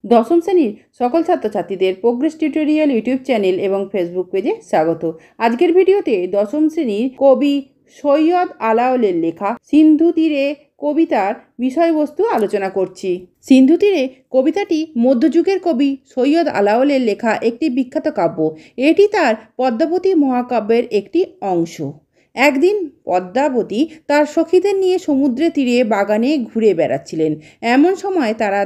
দশম শ্রেণীর সকল ছাত্রছাত্রীদের প্রোগ্রেস টিউটোরিয়াল ইউটিউব চ্যানেল এবং ফেসবুক পেজে স্বাগত। আজকের ভিডিওতে দশম শ্রেণীর কবি সৈয়দ আলাওলের লেখা সিন্ধু তীরে কবিতার বিষয়বস্তু আলোচনা করছি। সিন্ধু তীরে কবিতাটি মধ্যযুগের কবি সৈয়দ আলাওলের লেখা একটি বিখ্যাত কাব্য। এটি তার পদ্মাবতী মহাকাব্যের একটি অংশ। একদিন পদ্মাবতী তার সখীদের নিয়ে সমুদ্রের তীরে বাগানে ঘুরে বেড়াচ্ছিলেন। এমন সময় তারা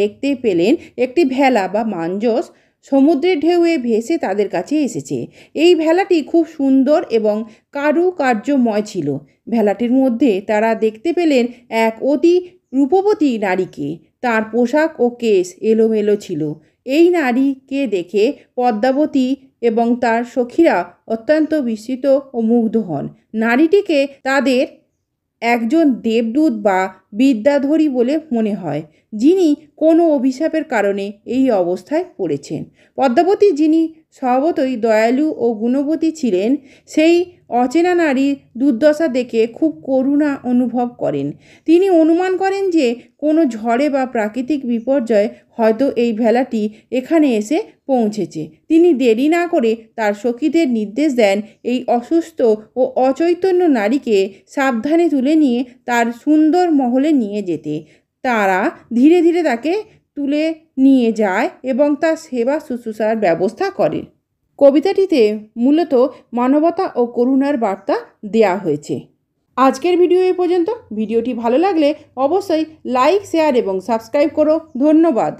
দেখতে পেলেন একটি ভেলা বা মাঞ্জস সমুদ্রের ঢেউয়ে ভেসে তাদের কাছে এসেছে। এই ভেলাটি খুব সুন্দর এবং কারুকার্যময় ছিল। ভেলাটির মধ্যে তারা দেখতে পেলেন এক অতি রূপবতী নারীকে। তার পোশাক ও কেশ এলোমেলো ছিল। এই নারীকে দেখে পদ্মাবতী এবং তার সখীরা অত্যন্ত বিস্মিত ও মুগ্ধ হন। নারীটিকে তাদের একজন দেবদূত বা বিদ্যাধরী বলে মনে হয়, যিনি কোনো অভিশাপের কারণে এই অবস্থায় পড়েছেন। পদ্মাবতী, যিনি স্বভাবতই দয়ালু ও গুণবতী ছিলেন, সেই অচেনা নারীর দুর্দশা দেখে খুব করুণা অনুভব করেন। তিনি অনুমান করেন যে কোনো ঝড়ে বা প্রাকৃতিক বিপর্যয়ে হয়তো এই ভেলাটি এখানে এসে পৌঁছেছে। তিনি দেরি না করে তার সখীদের নির্দেশ দেন এই অসুস্থ ও অচৈতন্য নারীকে সাবধানে তুলে নিয়ে তার সুন্দর মহলে নিয়ে যেতে। তারা ধীরে ধীরে তাকে তুলে নিয়ে যায় এবং তার সেবা শুশ্রূষার ব্যবস্থা করে। কবিতাটিতে মূলত মানবতা ও করুণার বার্তা দেয়া হয়েছে। আজকের ভিডিও এই পর্যন্ত। ভিডিওটি ভালো লাগলে অবশ্যই লাইক, শেয়ার এবং সাবস্ক্রাইব করো। ধন্যবাদ।